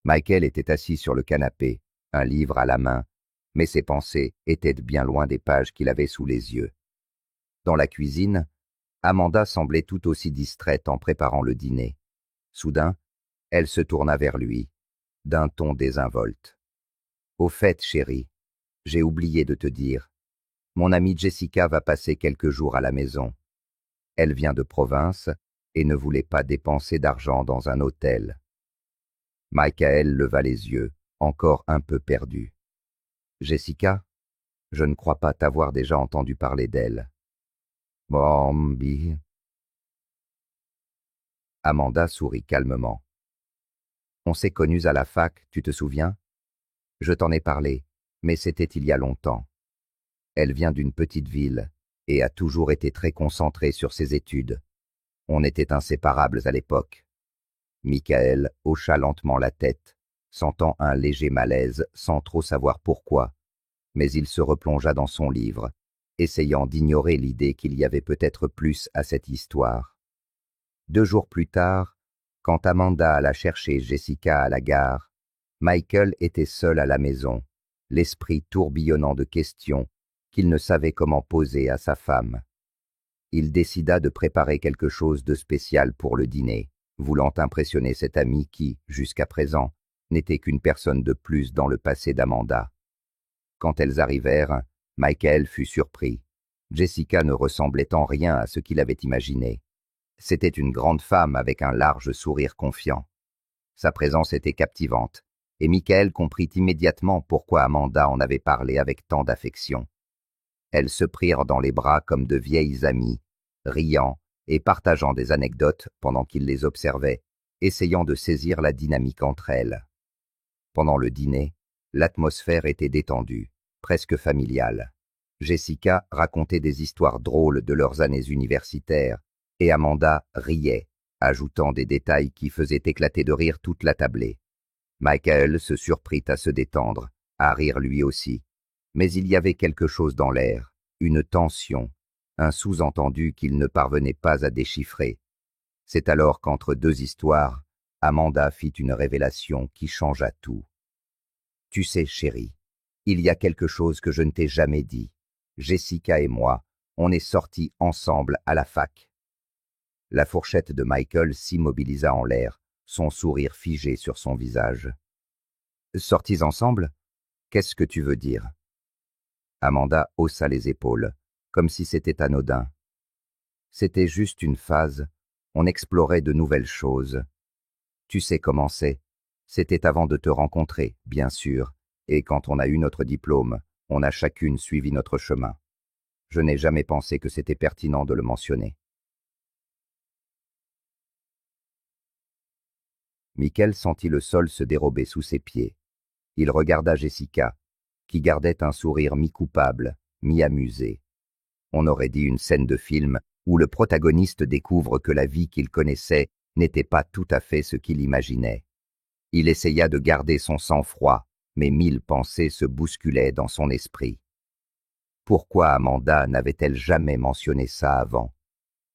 Michael était assis sur le canapé, un livre à la main, mais ses pensées étaient bien loin des pages qu'il avait sous les yeux. Dans la cuisine, Amanda semblait tout aussi distraite en préparant le dîner. Soudain, elle se tourna vers lui, d'un ton désinvolte. « Au fait, chérie, j'ai oublié de te dire. Mon amie Jessica va passer quelques jours à la maison. Elle vient de province et ne voulait pas dépenser d'argent dans un hôtel. » Michael leva les yeux, encore un peu perdu. « Jessica, je ne crois pas t'avoir déjà entendu parler d'elle. » Bambi. Amanda sourit calmement. « On s'est connus à la fac, tu te souviens? Je t'en ai parlé, mais c'était il y a longtemps. Elle vient d'une petite ville et a toujours été très concentrée sur ses études. On était inséparables à l'époque. » Michael hocha lentement la tête, sentant un léger malaise sans trop savoir pourquoi, mais il se replongea dans son livre, essayant d'ignorer l'idée qu'il y avait peut-être plus à cette histoire. 2 jours plus tard, quand Amanda alla chercher Jessica à la gare, Michael était seul à la maison, l'esprit tourbillonnant de questions qu'il ne savait comment poser à sa femme. Il décida de préparer quelque chose de spécial pour le dîner, voulant impressionner cette amie qui, jusqu'à présent, n'était qu'une personne de plus dans le passé d'Amanda. Quand elles arrivèrent, Michael fut surpris. Jessica ne ressemblait en rien à ce qu'il avait imaginé. C'était une grande femme avec un large sourire confiant. Sa présence était captivante, et Michael comprit immédiatement pourquoi Amanda en avait parlé avec tant d'affection. Elles se prirent dans les bras comme de vieilles amies, riant et partageant des anecdotes pendant qu'il les observait, essayant de saisir la dynamique entre elles. Pendant le dîner, l'atmosphère était détendue, presque familiale. Jessica racontait des histoires drôles de leurs années universitaires, et Amanda riait, ajoutant des détails qui faisaient éclater de rire toute la tablée. Michael se surprit à se détendre, à rire lui aussi. Mais il y avait quelque chose dans l'air, une tension, un sous-entendu qu'il ne parvenait pas à déchiffrer. C'est alors qu'entre 2 histoires, Amanda fit une révélation qui changea tout. « Tu sais, chérie, il y a quelque chose que je ne t'ai jamais dit. Jessica et moi, on est sortis ensemble à la fac. » La fourchette de Michael s'immobilisa en l'air, son sourire figé sur son visage. « Sortis ensemble? Qu'est-ce que tu veux dire ?» Amanda haussa les épaules, comme si c'était anodin. « C'était juste une phase, on explorait de nouvelles choses. Tu sais comment c'est, c'était avant de te rencontrer, bien sûr, et quand on a eu notre diplôme, on a chacune suivi notre chemin. Je n'ai jamais pensé que c'était pertinent de le mentionner. » Michael sentit le sol se dérober sous ses pieds. Il regarda Jessica, qui gardait un sourire mi-coupable, mi-amusé. On aurait dit une scène de film où le protagoniste découvre que la vie qu'il connaissait n'était pas tout à fait ce qu'il imaginait. Il essaya de garder son sang-froid, mais 1000 pensées se bousculaient dans son esprit. Pourquoi Amanda n'avait-elle jamais mentionné ça avant?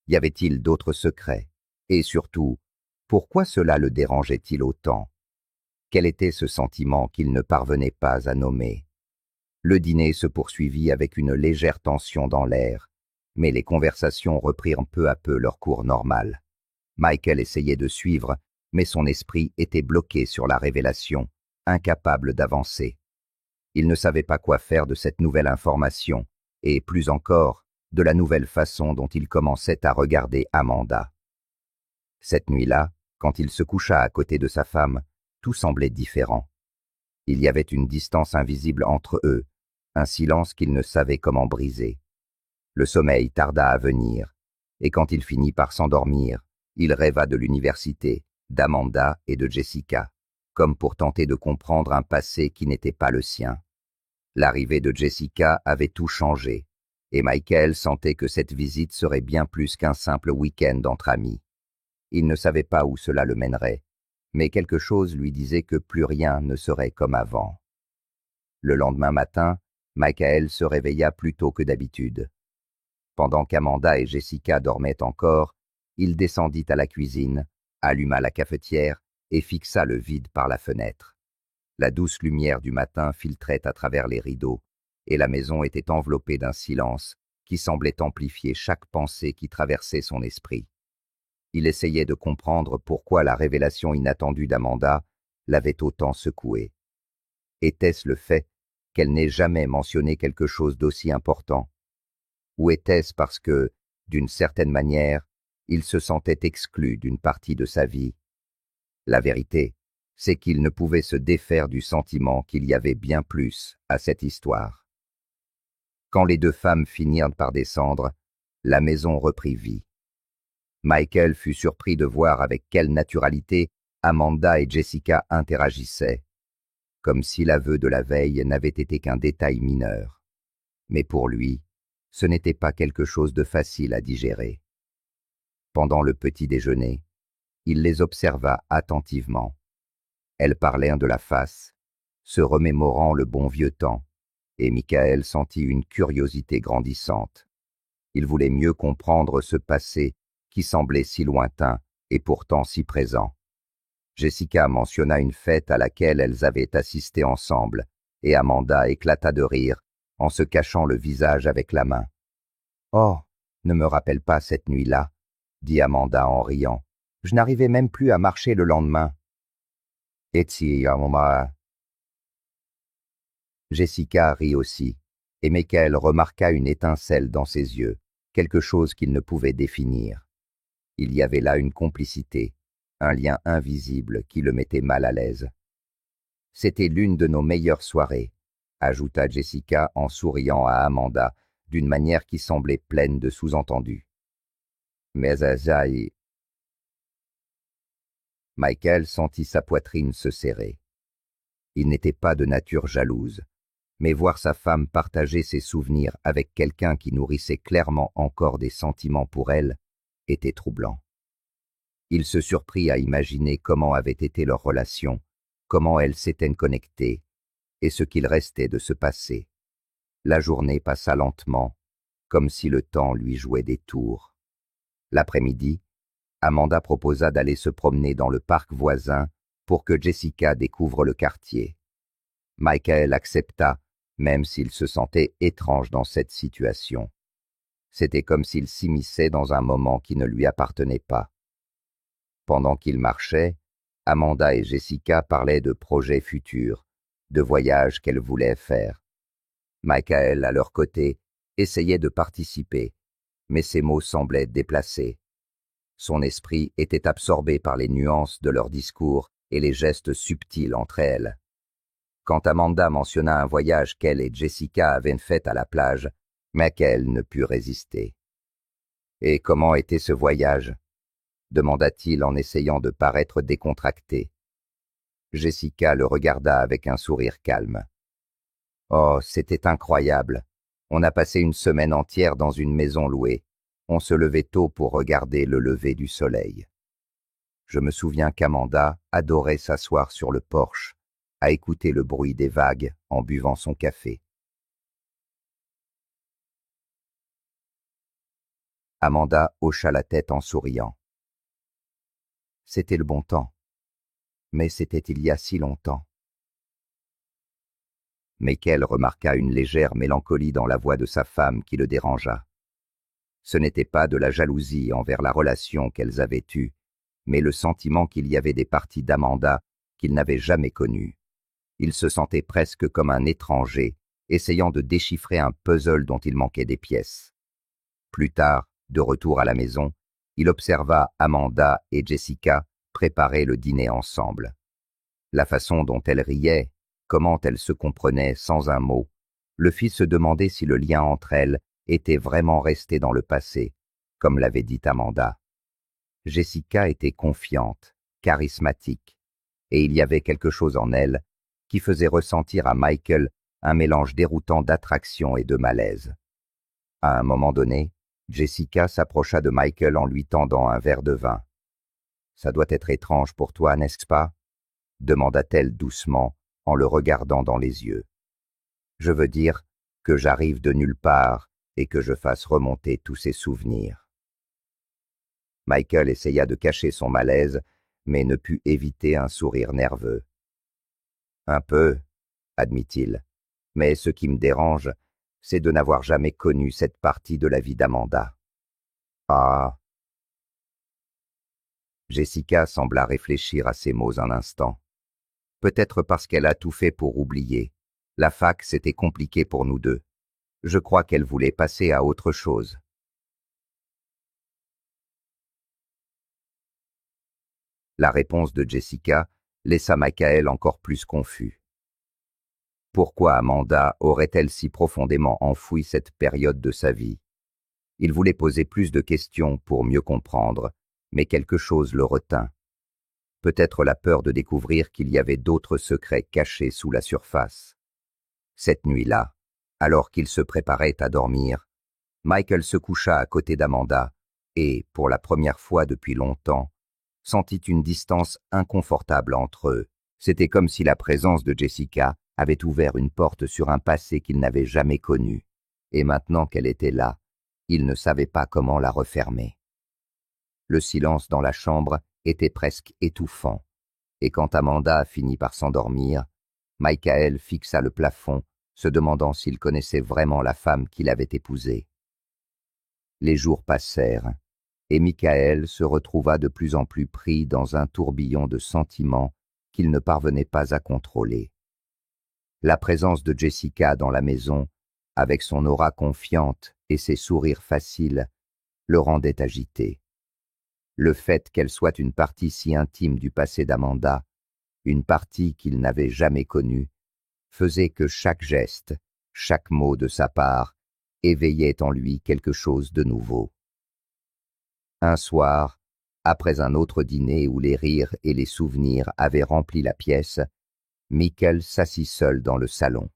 Y avait-il d'autres secrets? Et surtout, pourquoi cela le dérangeait-il autant? Quel était ce sentiment qu'il ne parvenait pas à nommer? Le dîner se poursuivit avec une légère tension dans l'air, mais les conversations reprirent peu à peu leur cours normal. Michael essayait de suivre, mais son esprit était bloqué sur la révélation, incapable d'avancer. Il ne savait pas quoi faire de cette nouvelle information, et plus encore, de la nouvelle façon dont il commençait à regarder Amanda. Cette nuit-là, quand il se coucha à côté de sa femme, tout semblait différent. Il y avait une distance invisible entre eux, un silence qu'il ne savait comment briser. Le sommeil tarda à venir, et quand il finit par s'endormir, il rêva de l'université, d'Amanda et de Jessica, comme pour tenter de comprendre un passé qui n'était pas le sien. L'arrivée de Jessica avait tout changé, et Michael sentait que cette visite serait bien plus qu'un simple week-end entre amis. Il ne savait pas où cela le mènerait, mais quelque chose lui disait que plus rien ne serait comme avant. Le lendemain matin, Michael se réveilla plus tôt que d'habitude. Pendant qu'Amanda et Jessica dormaient encore, il descendit à la cuisine, alluma la cafetière et fixa le vide par la fenêtre. La douce lumière du matin filtrait à travers les rideaux, et la maison était enveloppée d'un silence qui semblait amplifier chaque pensée qui traversait son esprit. Il essayait de comprendre pourquoi la révélation inattendue d'Amanda l'avait autant secoué. Était-ce le fait qu'elle n'ait jamais mentionné quelque chose d'aussi important? Ou était-ce parce que, d'une certaine manière, il se sentait exclu d'une partie de sa vie? La vérité, c'est qu'il ne pouvait se défaire du sentiment qu'il y avait bien plus à cette histoire. Quand les deux femmes finirent par descendre, la maison reprit vie. Michael fut surpris de voir avec quelle naturalité Amanda et Jessica interagissaient, comme si l'aveu de la veille n'avait été qu'un détail mineur. Mais pour lui, ce n'était pas quelque chose de facile à digérer. Pendant le petit déjeuner, il les observa attentivement. Elles parlaient de la face, se remémorant le bon vieux temps, et Michael sentit une curiosité grandissante. Il voulait mieux comprendre ce passé qui semblait si lointain et pourtant si présent. Jessica mentionna une fête à laquelle elles avaient assisté ensemble, et Amanda éclata de rire en se cachant le visage avec la main. « Oh, ne me rappelle pas cette nuit-là, » dit Amanda en riant. « Je n'arrivais même plus à marcher le lendemain. » Jessica rit aussi, et Michael remarqua une étincelle dans ses yeux, quelque chose qu'il ne pouvait définir. Il y avait là une complicité, un lien invisible qui le mettait mal à l'aise. « C'était l'une de nos meilleures soirées, » ajouta Jessica en souriant à Amanda, d'une manière qui semblait pleine de sous-entendus. Mais Azaï... Michael sentit sa poitrine se serrer. Il n'était pas de nature jalouse, mais voir sa femme partager ses souvenirs avec quelqu'un qui nourrissait clairement encore des sentiments pour elle était troublant. Il se surprit à imaginer comment avait été leur relation, comment elles s'étaient connectées, et ce qu'il restait de ce passé. La journée passa lentement, comme si le temps lui jouait des tours. L'après-midi, Amanda proposa d'aller se promener dans le parc voisin pour que Jessica découvre le quartier. Michael accepta, même s'il se sentait étrange dans cette situation. C'était comme s'il s'immisçait dans un moment qui ne lui appartenait pas. Pendant qu'ils marchaient, Amanda et Jessica parlaient de projets futurs, de voyages qu'elles voulaient faire. Michael, à leur côté, essayait de participer, mais ses mots semblaient déplacés. Son esprit était absorbé par les nuances de leur discours et les gestes subtils entre elles. Quand Amanda mentionna un voyage qu'elle et Jessica avaient fait à la plage, Michael ne put résister. « Et comment était ce voyage ?» demanda-t-il en essayant de paraître décontracté. Jessica le regarda avec un sourire calme. « Oh, c'était incroyable. On a passé une semaine entière dans une maison louée. On se levait tôt pour regarder le lever du soleil. Je me souviens qu'Amanda adorait s'asseoir sur le porche, à écouter le bruit des vagues en buvant son café. » Amanda hocha la tête en souriant. C'était le bon temps. Mais c'était il y a si longtemps. Michael remarqua une légère mélancolie dans la voix de sa femme qui le dérangea. Ce n'était pas de la jalousie envers la relation qu'elles avaient eue, mais le sentiment qu'il y avait des parties d'Amanda qu'il n'avait jamais connues. Il se sentait presque comme un étranger, essayant de déchiffrer un puzzle dont il manquait des pièces. Plus tard, de retour à la maison, il observa Amanda et Jessica préparer le dîner ensemble. La façon dont elles riaient, comment elles se comprenaient sans un mot, le fit se demander si le lien entre elles était vraiment resté dans le passé, comme l'avait dit Amanda. Jessica était confiante, charismatique, et il y avait quelque chose en elle qui faisait ressentir à Michael un mélange déroutant d'attraction et de malaise. À un moment donné, Jessica s'approcha de Michael en lui tendant un verre de vin. « Ça doit être étrange pour toi, n'est-ce pas ?» demanda-t-elle doucement en le regardant dans les yeux. « Je veux dire que j'arrive de nulle part et que je fasse remonter tous ces souvenirs. » Michael essaya de cacher son malaise, mais ne put éviter un sourire nerveux. Un peu, admit-il, mais ce qui me dérange, c'est de n'avoir jamais connu cette partie de la vie d'Amanda. Ah. Jessica sembla réfléchir à ces mots un instant. Peut-être parce qu'elle a tout fait pour oublier. La fac, c'était compliqué pour nous deux. Je crois qu'elle voulait passer à autre chose. La réponse de Jessica laissa Michael encore plus confus. Pourquoi Amanda aurait-elle si profondément enfoui cette période de sa vie? Il voulait poser plus de questions pour mieux comprendre, mais quelque chose le retint. Peut-être la peur de découvrir qu'il y avait d'autres secrets cachés sous la surface. Cette nuit-là, alors qu'il se préparait à dormir, Michael se coucha à côté d'Amanda et, pour la première fois depuis longtemps, sentit une distance inconfortable entre eux. C'était comme si la présence de Jessica avait ouvert une porte sur un passé qu'il n'avait jamais connu, et maintenant qu'elle était là, il ne savait pas comment la refermer. Le silence dans la chambre était presque étouffant, et quand Amanda finit par s'endormir, Michael fixa le plafond, se demandant s'il connaissait vraiment la femme qu'il avait épousée. Les jours passèrent, et Michael se retrouva de plus en plus pris dans un tourbillon de sentiments qu'il ne parvenait pas à contrôler. La présence de Jessica dans la maison, avec son aura confiante et ses sourires faciles, le rendait agité. Le fait qu'elle soit une partie si intime du passé d'Amanda, une partie qu'il n'avait jamais connue, faisait que chaque geste, chaque mot de sa part, éveillait en lui quelque chose de nouveau. Un soir, après un autre dîner où les rires et les souvenirs avaient rempli la pièce, Michael s'assit seul dans le salon.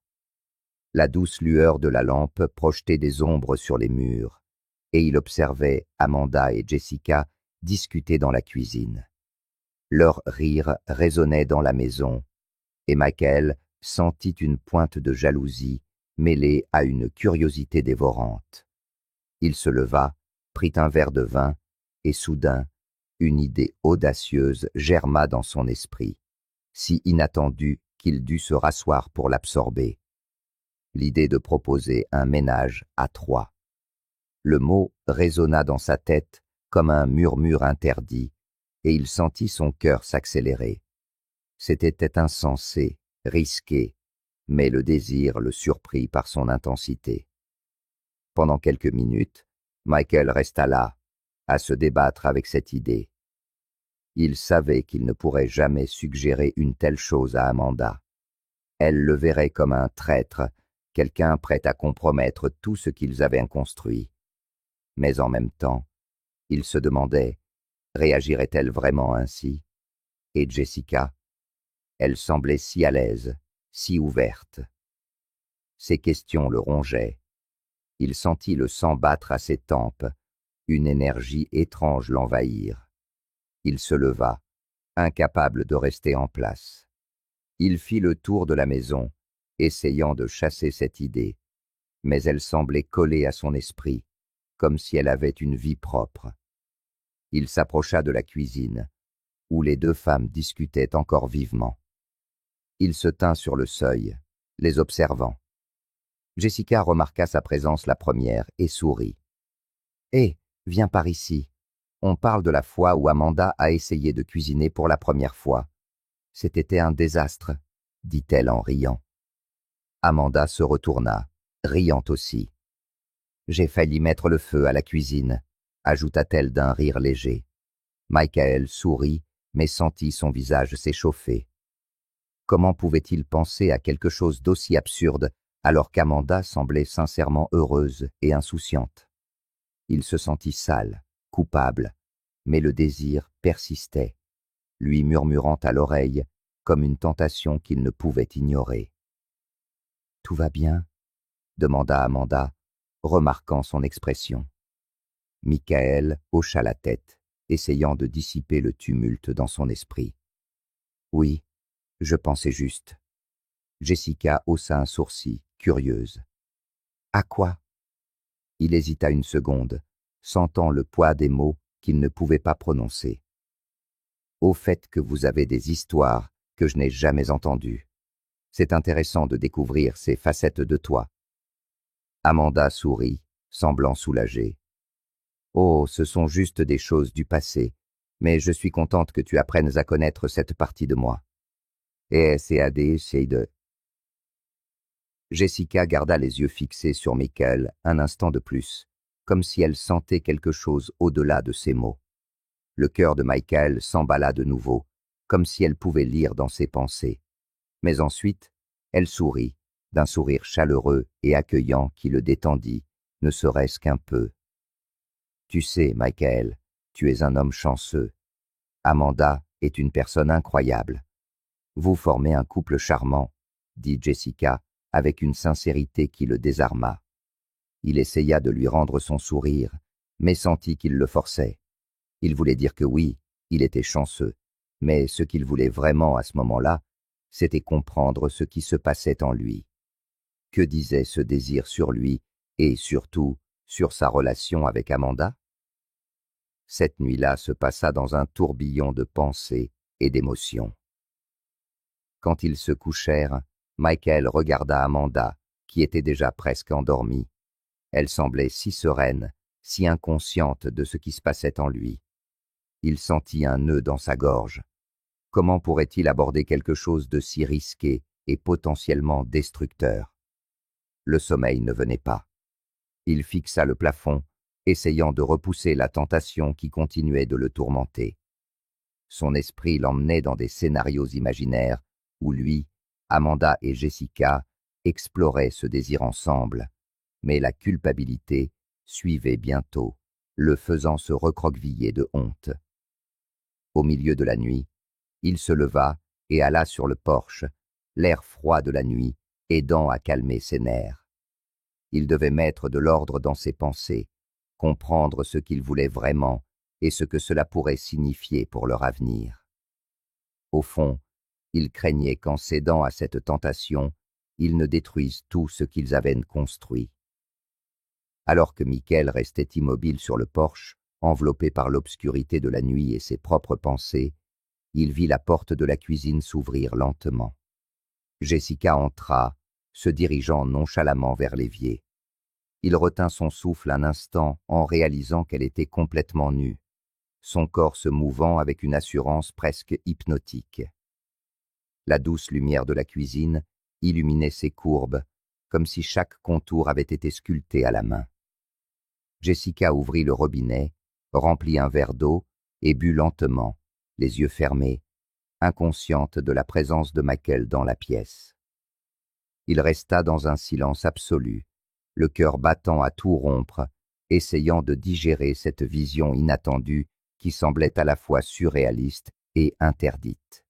La douce lueur de la lampe projetait des ombres sur les murs, et il observait Amanda et Jessica discuter dans la cuisine. Leurs rires résonnaient dans la maison, et Michael sentit une pointe de jalousie mêlée à une curiosité dévorante. Il se leva, prit un verre de vin, et soudain, une idée audacieuse germa dans son esprit, si inattendue qu'il dut se rasseoir pour l'absorber. L'idée de proposer un ménage à trois. Le mot résonna dans sa tête comme un murmure interdit, et il sentit son cœur s'accélérer. C'était insensé, risqué, mais le désir le surprit par son intensité. Pendant quelques minutes, Michael resta là, à se débattre avec cette idée. Il savait qu'il ne pourrait jamais suggérer une telle chose à Amanda. Elle le verrait comme un traître, quelqu'un prêt à compromettre tout ce qu'ils avaient construit. Mais en même temps, il se demandait, réagirait-elle vraiment ainsi? Et Jessica? Elle semblait si à l'aise, si ouverte. Ces questions le rongeaient. Il sentit le sang battre à ses tempes, une énergie étrange l'envahir. Il se leva, incapable de rester en place. Il fit le tour de la maison, essayant de chasser cette idée, mais elle semblait collée à son esprit, comme si elle avait une vie propre. Il s'approcha de la cuisine, où les deux femmes discutaient encore vivement. Il se tint sur le seuil, les observant. Jessica remarqua sa présence la première et sourit. « Hé, viens par ici. On parle de la fois où Amanda a essayé de cuisiner pour la première fois. C'était un désastre, dit-elle en riant. Amanda se retourna, riant aussi. J'ai failli mettre le feu à la cuisine, ajouta-t-elle d'un rire léger. Michael sourit, mais sentit son visage s'échauffer. Comment pouvait-il penser à quelque chose d'aussi absurde alors qu'Amanda semblait sincèrement heureuse et insouciante? Il se sentit sale, coupable, mais le désir persistait, lui murmurant à l'oreille comme une tentation qu'il ne pouvait ignorer. « Tout va bien ?» demanda Amanda, remarquant son expression. Michael hocha la tête, essayant de dissiper le tumulte dans son esprit. « Oui, je pensais juste. » Jessica haussa un sourcil, curieuse. « À quoi ?» Il hésita une seconde, sentant le poids des mots qu'il ne pouvait pas prononcer. au fait que vous avez des histoires que je n'ai jamais entendues. C'est intéressant de découvrir ces facettes de toi. » Amanda sourit, semblant soulagée. « Oh, ce sont juste des choses du passé, mais je suis contente que tu apprennes à connaître cette partie de moi. » Et c'est de... Jessica garda les yeux fixés sur Michael un instant de plus, comme si elle sentait quelque chose au-delà de ses mots. Le cœur de Michael s'emballa de nouveau, comme si elle pouvait lire dans ses pensées. Mais ensuite, elle sourit, d'un sourire chaleureux et accueillant qui le détendit, ne serait-ce qu'un peu. « Tu sais, Michael, tu es un homme chanceux. Amanda est une personne incroyable. Vous formez un couple charmant, » dit Jessica, avec une sincérité qui le désarma. Il essaya de lui rendre son sourire, mais sentit qu'il le forçait. Il voulait dire que oui, il était chanceux, mais ce qu'il voulait vraiment à ce moment-là, c'était comprendre ce qui se passait en lui. Que disait ce désir sur lui et surtout sur sa relation avec Amanda? Cette nuit-là se passa dans un tourbillon de pensées et d'émotions. Quand ils se couchèrent, Michael regarda Amanda, qui était déjà presque endormie. Elle semblait si sereine, si inconsciente de ce qui se passait en lui. Il sentit un nœud dans sa gorge. Comment pourrait-il aborder quelque chose de si risqué et potentiellement destructeur? Le sommeil ne venait pas. Il fixa le plafond, essayant de repousser la tentation qui continuait de le tourmenter. Son esprit l'emmenait dans des scénarios imaginaires où lui, Amanda et Jessica exploraient ce désir ensemble, mais la culpabilité suivait bientôt, le faisant se recroqueviller de honte. Au milieu de la nuit, il se leva et alla sur le porche, l'air froid de la nuit aidant à calmer ses nerfs. Il devait mettre de l'ordre dans ses pensées, comprendre ce qu'il voulait vraiment et ce que cela pourrait signifier pour leur avenir. Au fond, il craignait qu'en cédant à cette tentation, ils ne détruisent tout ce qu'ils avaient construit. Alors que Michael restait immobile sur le porche, enveloppé par l'obscurité de la nuit et ses propres pensées, il vit la porte de la cuisine s'ouvrir lentement. Jessica entra, se dirigeant nonchalamment vers l'évier. Il retint son souffle un instant en réalisant qu'elle était complètement nue, son corps se mouvant avec une assurance presque hypnotique. La douce lumière de la cuisine illuminait ses courbes, comme si chaque contour avait été sculpté à la main. Jessica ouvrit le robinet, remplit un verre d'eau et but lentement, les yeux fermés, inconsciente de la présence de Michael dans la pièce. Il resta dans un silence absolu, le cœur battant à tout rompre, essayant de digérer cette vision inattendue qui semblait à la fois surréaliste et interdite.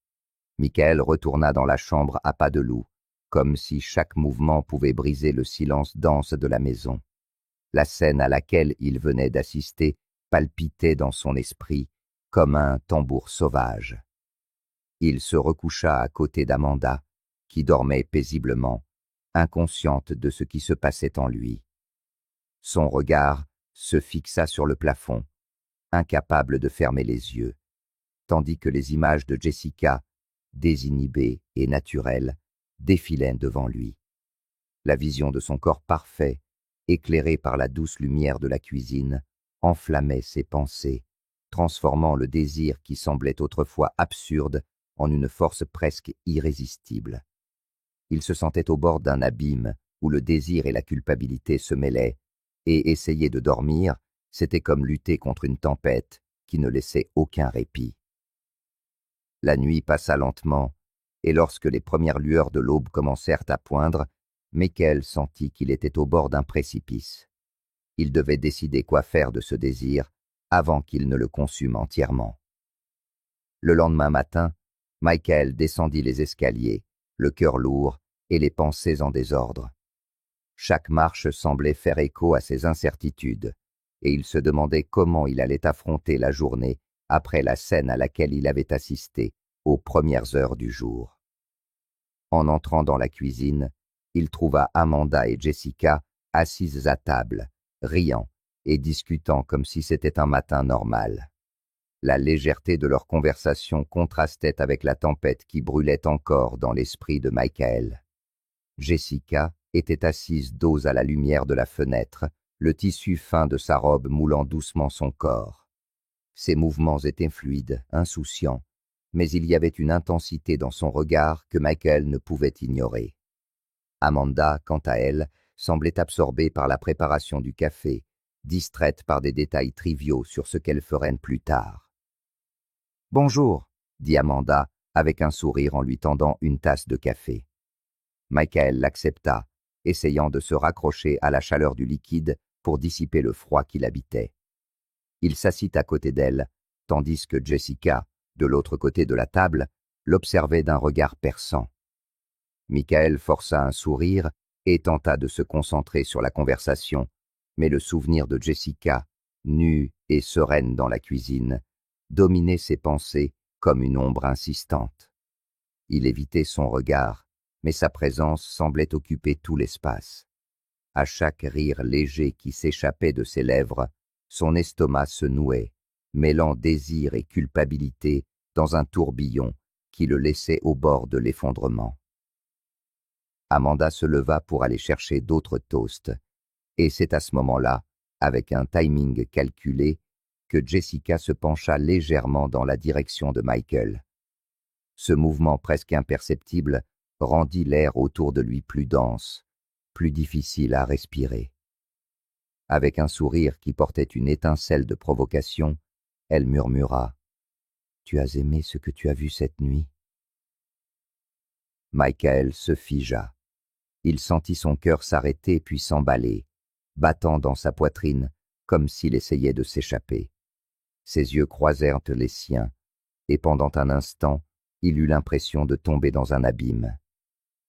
Michael retourna dans la chambre à pas de loup, comme si chaque mouvement pouvait briser le silence dense de la maison. La scène à laquelle il venait d'assister palpitait dans son esprit comme un tambour sauvage. Il se recoucha à côté d'Amanda, qui dormait paisiblement, inconsciente de ce qui se passait en lui. Son regard se fixa sur le plafond, incapable de fermer les yeux, tandis que les images de Jessica, désinhibées et naturelles, défilaient devant lui. La vision de son corps parfait, éclairé par la douce lumière de la cuisine, enflammait ses pensées, transformant le désir qui semblait autrefois absurde en une force presque irrésistible. Il se sentait au bord d'un abîme où le désir et la culpabilité se mêlaient, et essayer de dormir, c'était comme lutter contre une tempête qui ne laissait aucun répit. La nuit passa lentement, et lorsque les premières lueurs de l'aube commencèrent à poindre, Michael sentit qu'il était au bord d'un précipice. Il devait décider quoi faire de ce désir avant qu'il ne le consume entièrement. Le lendemain matin, Michael descendit les escaliers, le cœur lourd et les pensées en désordre. Chaque marche semblait faire écho à ses incertitudes, et il se demandait comment il allait affronter la journée après la scène à laquelle il avait assisté aux premières heures du jour. En entrant dans la cuisine, il trouva Amanda et Jessica assises à table, riant et discutant comme si c'était un matin normal. La légèreté de leur conversation contrastait avec la tempête qui brûlait encore dans l'esprit de Michael. Jessica était assise dos à la lumière de la fenêtre, le tissu fin de sa robe moulant doucement son corps. Ses mouvements étaient fluides, insouciants, mais il y avait une intensité dans son regard que Michael ne pouvait ignorer. Amanda, quant à elle, semblait absorbée par la préparation du café, distraite par des détails triviaux sur ce qu'elle ferait plus tard. « Bonjour, » dit Amanda, avec un sourire en lui tendant une tasse de café. Michael l'accepta, essayant de se raccrocher à la chaleur du liquide pour dissiper le froid qui l'habitait. Il s'assit à côté d'elle, tandis que Jessica, de l'autre côté de la table, l'observait d'un regard perçant. Michael força un sourire et tenta de se concentrer sur la conversation, mais le souvenir de Jessica, nue et sereine dans la cuisine, dominait ses pensées comme une ombre insistante. Il évitait son regard, mais sa présence semblait occuper tout l'espace. À chaque rire léger qui s'échappait de ses lèvres, son estomac se nouait, mêlant désir et culpabilité dans un tourbillon qui le laissait au bord de l'effondrement. Amanda se leva pour aller chercher d'autres toasts, et c'est à ce moment-là, avec un timing calculé, que Jessica se pencha légèrement dans la direction de Michael. Ce mouvement presque imperceptible rendit l'air autour de lui plus dense, plus difficile à respirer. Avec un sourire qui portait une étincelle de provocation, elle murmura « Tu as aimé ce que tu as vu cette nuit ?» Michael se figea. Il sentit son cœur s'arrêter puis s'emballer, battant dans sa poitrine comme s'il essayait de s'échapper. Ses yeux croisèrent les siens, et pendant un instant, il eut l'impression de tomber dans un abîme.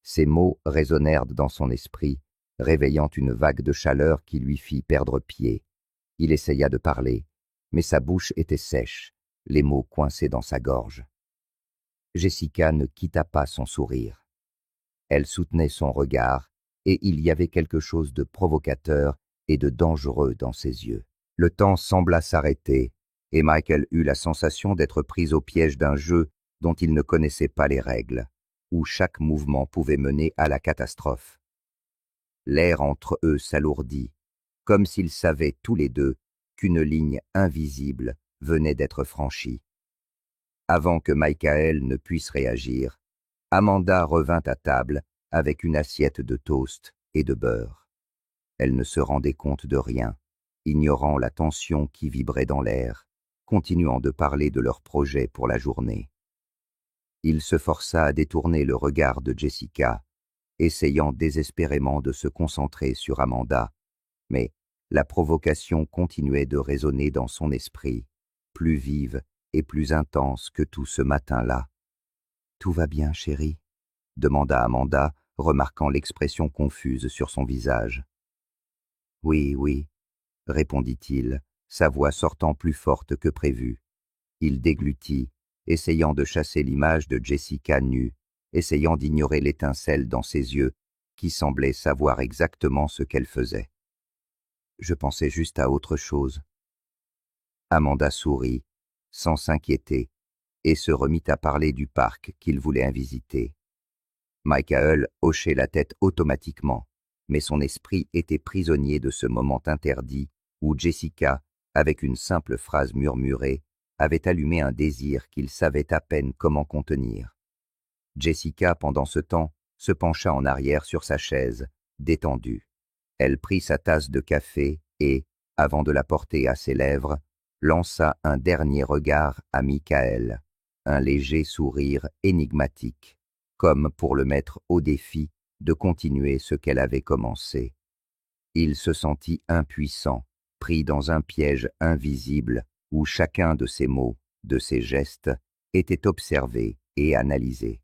Ces mots résonnèrent dans son esprit, réveillant une vague de chaleur qui lui fit perdre pied. Il essaya de parler, mais sa bouche était sèche, les mots coincés dans sa gorge. Jessica ne quitta pas son sourire. Elle soutenait son regard, et il y avait quelque chose de provocateur et de dangereux dans ses yeux. Le temps sembla s'arrêter, et Michael eut la sensation d'être pris au piège d'un jeu dont il ne connaissait pas les règles, où chaque mouvement pouvait mener à la catastrophe. L'air entre eux s'alourdit, comme s'ils savaient tous les deux qu'une ligne invisible venait d'être franchie. Avant que Michael ne puisse réagir, Amanda revint à table avec une assiette de toast et de beurre. Elle ne se rendait compte de rien, ignorant la tension qui vibrait dans l'air, continuant de parler de leurs projets pour la journée. Il se força à détourner le regard de Jessica, essayant désespérément de se concentrer sur Amanda, mais la provocation continuait de résonner dans son esprit, plus vive et plus intense que tout ce matin-là. « Tout va bien, chérie ?» demanda Amanda, remarquant l'expression confuse sur son visage. « Oui, oui, » répondit-il, sa voix sortant plus forte que prévu. Il déglutit, essayant de chasser l'image de Jessica nue, essayant d'ignorer l'étincelle dans ses yeux, qui semblaient savoir exactement ce qu'elle faisait. « Je pensais juste à autre chose. » Amanda sourit, sans s'inquiéter, et se remit à parler du parc qu'il voulait visiter. Michael hochait la tête automatiquement, mais son esprit était prisonnier de ce moment interdit où Jessica, avec une simple phrase murmurée, avait allumé un désir qu'il savait à peine comment contenir. Jessica, pendant ce temps, se pencha en arrière sur sa chaise, détendue. Elle prit sa tasse de café et, avant de la porter à ses lèvres, lança un dernier regard à Michael, un léger sourire énigmatique, comme pour le mettre au défi de continuer ce qu'elle avait commencé. Il se sentit impuissant, pris dans un piège invisible où chacun de ses mots, de ses gestes, était observé et analysé.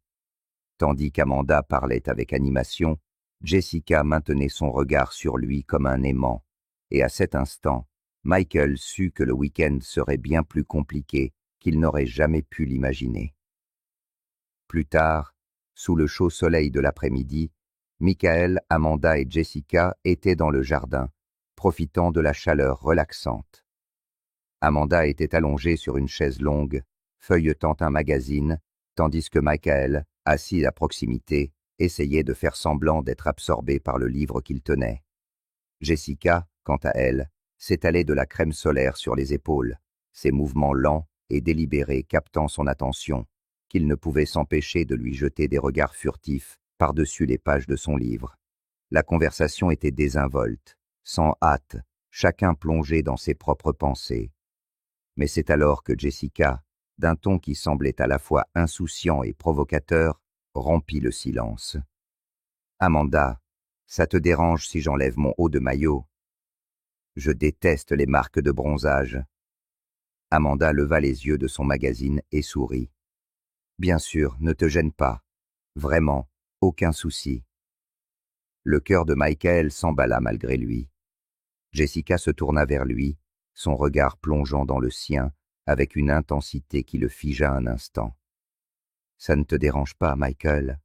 Tandis qu'Amanda parlait avec animation, Jessica maintenait son regard sur lui comme un aimant, et à cet instant, Michael sut que le week-end serait bien plus compliqué qu'il n'aurait jamais pu l'imaginer. Plus tard, sous le chaud soleil de l'après-midi, Michael, Amanda et Jessica étaient dans le jardin, profitant de la chaleur relaxante. Amanda était allongée sur une chaise longue, feuilletant un magazine, tandis que Michael, assis à proximité, essayait de faire semblant d'être absorbé par le livre qu'il tenait. Jessica, quant à elle, s'étalait de la crème solaire sur les épaules, ses mouvements lents et délibérés captant son attention, qu'il ne pouvait s'empêcher de lui jeter des regards furtifs par-dessus les pages de son livre. La conversation était désinvolte, sans hâte, chacun plongé dans ses propres pensées. Mais c'est alors que Jessica, d'un ton qui semblait à la fois insouciant et provocateur, rompit le silence. « Amanda, ça te dérange si j'enlève mon haut de maillot? Je déteste les marques de bronzage. » Amanda leva les yeux de son magazine et sourit. « Bien sûr, ne te gêne pas. Vraiment, aucun souci. » Le cœur de Michael s'emballa malgré lui. Jessica se tourna vers lui, son regard plongeant dans le sien avec une intensité qui le figea un instant. « Ça ne te dérange pas, Michael ?»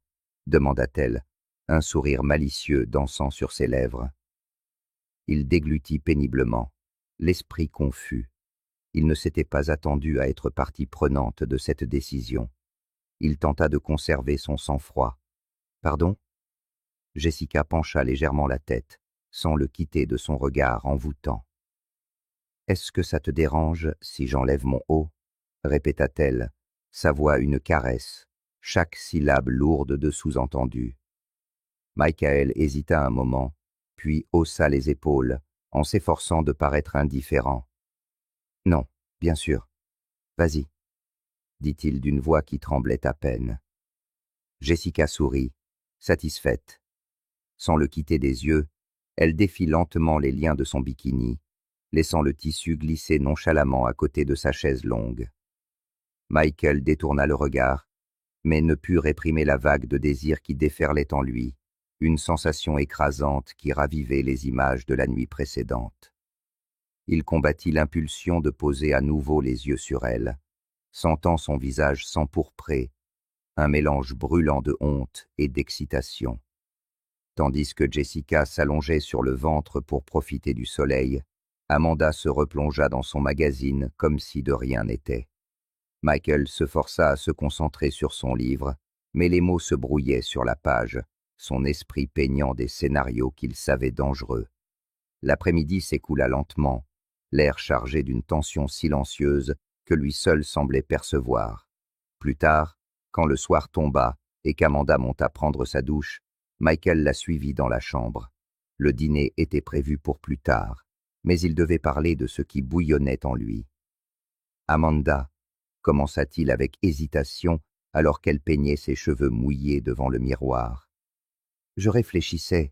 demanda-t-elle, un sourire malicieux dansant sur ses lèvres. Il déglutit péniblement, l'esprit confus. Il ne s'était pas attendu à être partie prenante de cette décision. Il tenta de conserver son sang-froid. « Pardon ?» Jessica pencha légèrement la tête, sans le quitter de son regard envoûtant. « Est-ce que ça te dérange si j'enlève mon haut ?» répéta-t-elle, sa voix une caresse, chaque syllabe lourde de sous-entendu. Michael hésita un moment, puis haussa les épaules, en s'efforçant de paraître indifférent. « Non, bien sûr. Vas-y, » dit-il d'une voix qui tremblait à peine. Jessica sourit, satisfaite. Sans le quitter des yeux, elle défit lentement les liens de son bikini, laissant le tissu glisser nonchalamment à côté de sa chaise longue. Michael détourna le regard, mais ne put réprimer la vague de désir qui déferlait en lui, une sensation écrasante qui ravivait les images de la nuit précédente. Il combattit l'impulsion de poser à nouveau les yeux sur elle, sentant son visage s'empourprer, un mélange brûlant de honte et d'excitation. Tandis que Jessica s'allongeait sur le ventre pour profiter du soleil, Amanda se replongea dans son magazine comme si de rien n'était. Michael se força à se concentrer sur son livre, mais les mots se brouillaient sur la page, son esprit peignant des scénarios qu'il savait dangereux. L'après-midi s'écoula lentement, l'air chargé d'une tension silencieuse que lui seul semblait percevoir. Plus tard, quand le soir tomba et qu'Amanda monta prendre sa douche, Michael la suivit dans la chambre. Le dîner était prévu pour plus tard, mais il devait parler de ce qui bouillonnait en lui. « Amanda » commença-t-il avec hésitation alors qu'elle peignait ses cheveux mouillés devant le miroir. « Je réfléchissais.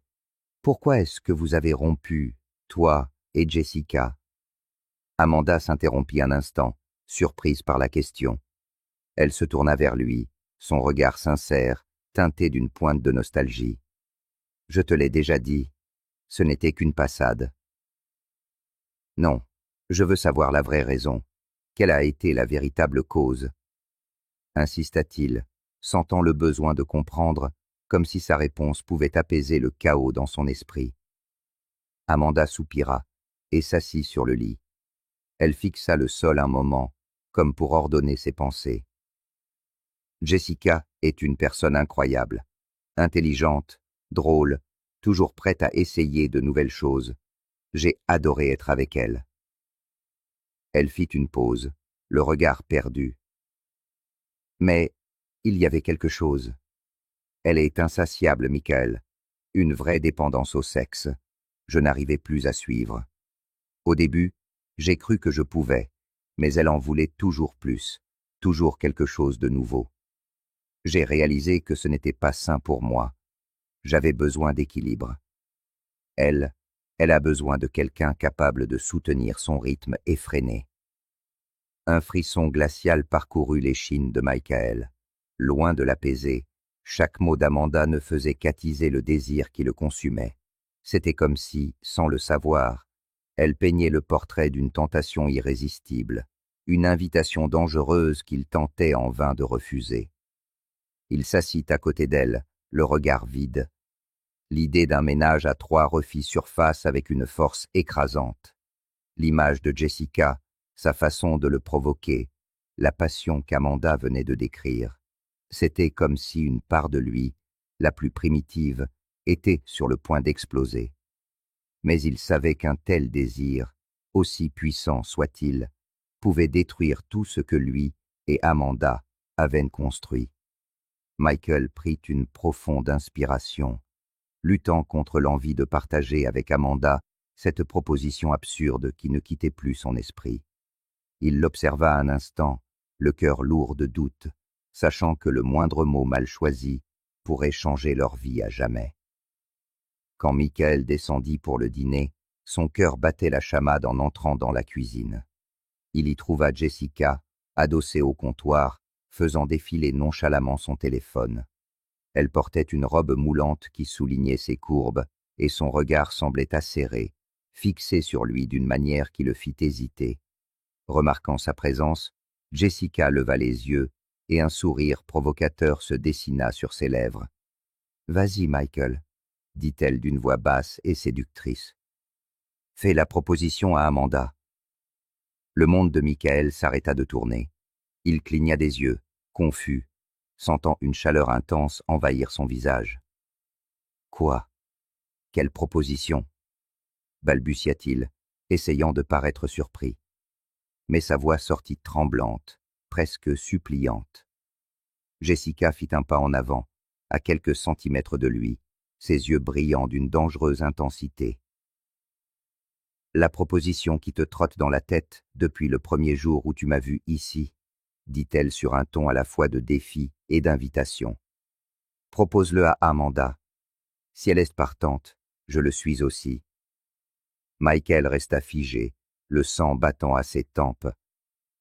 Pourquoi est-ce que vous avez rompu, toi et Jessica ?» Amanda s'interrompit un instant, surprise par la question. Elle se tourna vers lui, son regard sincère, teinté d'une pointe de nostalgie. « Je te l'ai déjà dit, ce n'était qu'une passade. » « Non, je veux savoir la vraie raison. Quelle a été la véritable cause ?» insista-t-il, sentant le besoin de comprendre, comme si sa réponse pouvait apaiser le chaos dans son esprit. Amanda soupira et s'assit sur le lit. Elle fixa le sol un moment, comme pour ordonner ses pensées. Jessica est une personne incroyable, intelligente, drôle, toujours prête à essayer de nouvelles choses. J'ai adoré être avec elle. Elle fit une pause, le regard perdu. Mais il y avait quelque chose. Elle est insatiable, Michael. Une vraie dépendance au sexe. Je n'arrivais plus à suivre. Au début, j'ai cru que je pouvais, mais elle en voulait toujours plus, toujours quelque chose de nouveau. J'ai réalisé que ce n'était pas sain pour moi. J'avais besoin d'équilibre. Elle a besoin de quelqu'un capable de soutenir son rythme effréné. Un frisson glacial parcourut l'échine de Michael. Loin de l'apaiser, chaque mot d'Amanda ne faisait qu'attiser le désir qui le consumait. C'était comme si, sans le savoir, elle peignait le portrait d'une tentation irrésistible, une invitation dangereuse qu'il tentait en vain de refuser. Il s'assit à côté d'elle, le regard vide. L'idée d'un ménage à trois refit surface avec une force écrasante. L'image de Jessica, sa façon de le provoquer, la passion qu'Amanda venait de décrire. C'était comme si une part de lui, la plus primitive, était sur le point d'exploser. Mais il savait qu'un tel désir, aussi puissant soit-il, pouvait détruire tout ce que lui et Amanda avaient construit. Michael prit une profonde inspiration, luttant contre l'envie de partager avec Amanda cette proposition absurde qui ne quittait plus son esprit. Il l'observa un instant, le cœur lourd de doute, sachant que le moindre mot mal choisi pourrait changer leur vie à jamais. Quand Michael descendit pour le dîner, son cœur battait la chamade en entrant dans la cuisine. Il y trouva Jessica, adossée au comptoir, faisant défiler nonchalamment son téléphone. Elle portait une robe moulante qui soulignait ses courbes, et son regard semblait acéré, fixé sur lui d'une manière qui le fit hésiter. Remarquant sa présence, Jessica leva les yeux, et un sourire provocateur se dessina sur ses lèvres. « Vas-y, Michael, » dit-elle d'une voix basse et séductrice. « Fais la proposition à Amanda. » Le monde de Michael s'arrêta de tourner. Il cligna des yeux, confus, sentant une chaleur intense envahir son visage. « Quoi? Quelle proposition ?» balbutia-t-il, essayant de paraître surpris. Mais sa voix sortit tremblante, presque suppliante. Jessica fit un pas en avant, à quelques centimètres de lui, ses yeux brillants d'une dangereuse intensité. « La proposition qui te trotte dans la tête depuis le premier jour où tu m'as vu ici, » dit-elle sur un ton à la fois de défi et d'invitation. « Propose-le à Amanda. Si elle est partante, je le suis aussi. » Michael resta figé, le sang battant à ses tempes.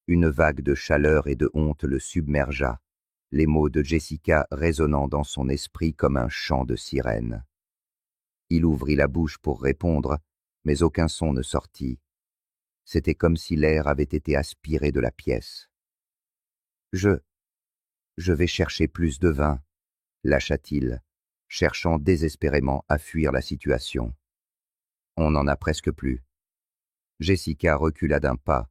Une vague de chaleur et de honte le submergea, les mots de Jessica résonnant dans son esprit comme un chant de sirène. Il ouvrit la bouche pour répondre, mais aucun son ne sortit. C'était comme si l'air avait été aspiré de la pièce. « Je vais chercher plus de vin, » lâcha-t-il, cherchant désespérément à fuir la situation. On n'en a presque plus. Jessica recula d'un pas,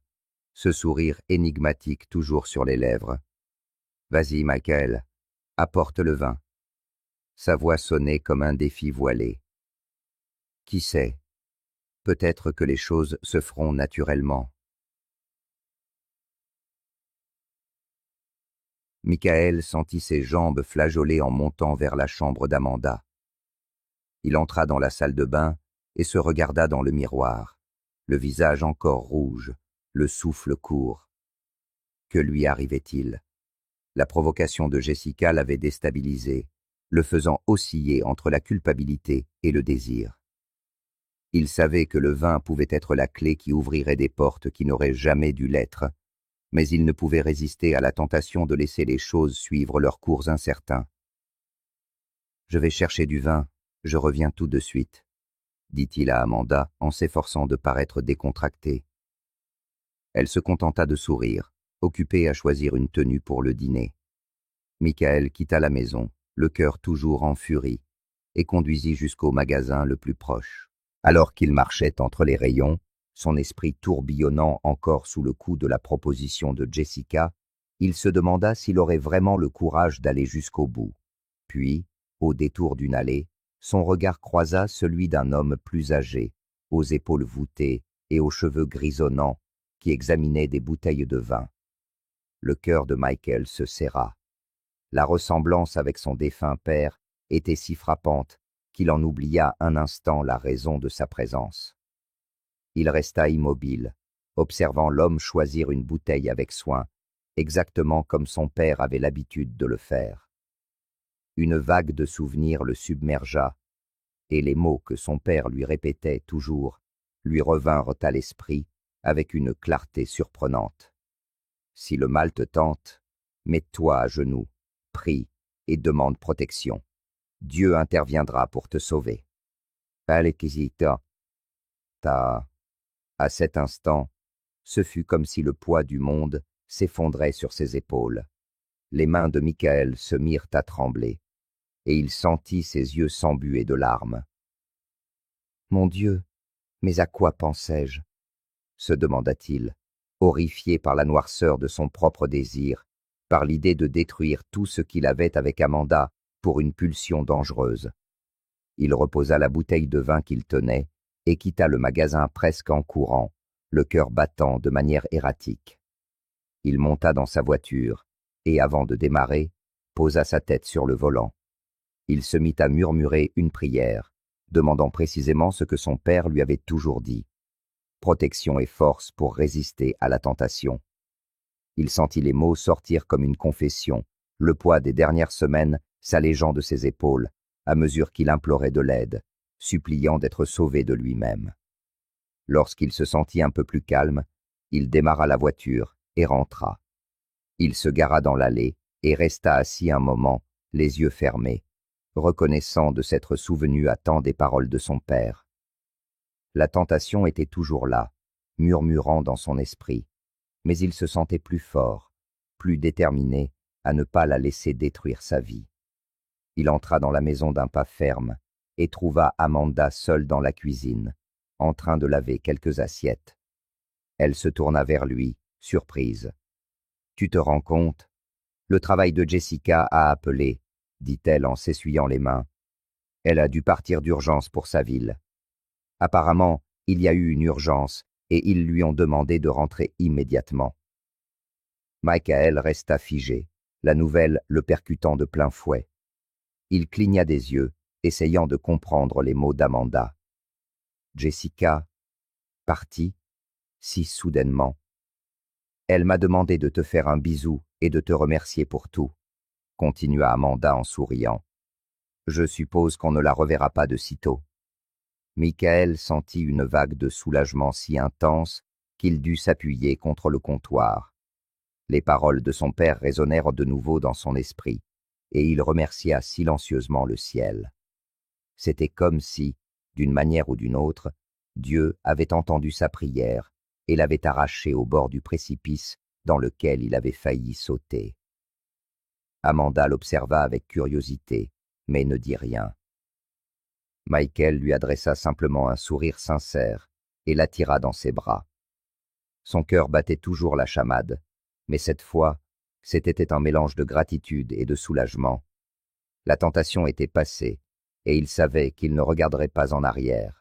ce sourire énigmatique toujours sur les lèvres. « Vas-y, Michael, apporte le vin. » Sa voix sonnait comme un défi voilé. Qui sait? Peut-être que les choses se feront naturellement. Michael sentit ses jambes flageoler en montant vers la chambre d'Amanda. Il entra dans la salle de bain et se regarda dans le miroir, le visage encore rouge, le souffle court. Que lui arrivait-il? La provocation de Jessica l'avait déstabilisé, le faisant osciller entre la culpabilité et le désir. Il savait que le vin pouvait être la clé qui ouvrirait des portes qui n'auraient jamais dû l'être, mais il ne pouvait résister à la tentation de laisser les choses suivre leurs cours incertains. « Je vais chercher du vin, je reviens tout de suite, » dit-il à Amanda en s'efforçant de paraître décontracté. Elle se contenta de sourire, occupée à choisir une tenue pour le dîner. Michael quitta la maison, le cœur toujours en furie, et conduisit jusqu'au magasin le plus proche. Alors qu'il marchait entre les rayons, son esprit tourbillonnant encore sous le coup de la proposition de Jessica, il se demanda s'il aurait vraiment le courage d'aller jusqu'au bout. Puis, au détour d'une allée, son regard croisa celui d'un homme plus âgé, aux épaules voûtées et aux cheveux grisonnants, qui examinait des bouteilles de vin. Le cœur de Michael se serra. La ressemblance avec son défunt père était si frappante qu'il en oublia un instant la raison de sa présence. Il resta immobile, observant l'homme choisir une bouteille avec soin, exactement comme son père avait l'habitude de le faire. Une vague de souvenirs le submergea, et les mots que son père lui répétait toujours lui revinrent à l'esprit avec une clarté surprenante. « Si le mal te tente, mets-toi à genoux, prie et demande protection. Dieu interviendra pour te sauver. » Palekisita. À cet instant, ce fut comme si le poids du monde s'effondrait sur ses épaules. Les mains de Michael se mirent à trembler, et il sentit ses yeux s'embuer de larmes. « Mon Dieu, mais à quoi pensais-je » se demanda-t-il, horrifié par la noirceur de son propre désir, par l'idée de détruire tout ce qu'il avait avec Amanda pour une pulsion dangereuse. Il reposa la bouteille de vin qu'il tenait et quitta le magasin presque en courant, le cœur battant de manière erratique. Il monta dans sa voiture et, avant de démarrer, posa sa tête sur le volant. Il se mit à murmurer une prière, demandant précisément ce que son père lui avait toujours dit: protection et force pour résister à la tentation. Il sentit les mots sortir comme une confession, le poids des dernières semaines s'allégeant de ses épaules à mesure qu'il implorait de l'aide, suppliant d'être sauvé de lui-même. Lorsqu'il se sentit un peu plus calme, il démarra la voiture et rentra. Il se gara dans l'allée et resta assis un moment, les yeux fermés, reconnaissant de s'être souvenu à temps des paroles de son père. La tentation était toujours là, murmurant dans son esprit, mais il se sentait plus fort, plus déterminé à ne pas la laisser détruire sa vie. Il entra dans la maison d'un pas ferme et trouva Amanda seule dans la cuisine, en train de laver quelques assiettes. Elle se tourna vers lui, surprise. « Tu te rends compte? Le travail de Jessica a appelé, » dit-elle en s'essuyant les mains. « Elle a dû partir d'urgence pour sa ville. Apparemment, il y a eu une urgence et ils lui ont demandé de rentrer immédiatement. » Michael resta figé, la nouvelle le percutant de plein fouet. Il cligna des yeux, essayant de comprendre les mots d'Amanda. Jessica, partie, si soudainement. Elle m'a demandé de te faire un bisou et de te remercier pour tout, continua Amanda en souriant. Je suppose qu'on ne la reverra pas de sitôt. Michael sentit une vague de soulagement si intense qu'il dut s'appuyer contre le comptoir. Les paroles de son père résonnèrent de nouveau dans son esprit, et il remercia silencieusement le ciel. C'était comme si, d'une manière ou d'une autre, Dieu avait entendu sa prière et l'avait arraché au bord du précipice dans lequel il avait failli sauter. Amanda l'observa avec curiosité, mais ne dit rien. Michael lui adressa simplement un sourire sincère et l'attira dans ses bras. Son cœur battait toujours la chamade, mais cette fois, c'était un mélange de gratitude et de soulagement. La tentation était passée, et il savait qu'il ne regarderait pas en arrière.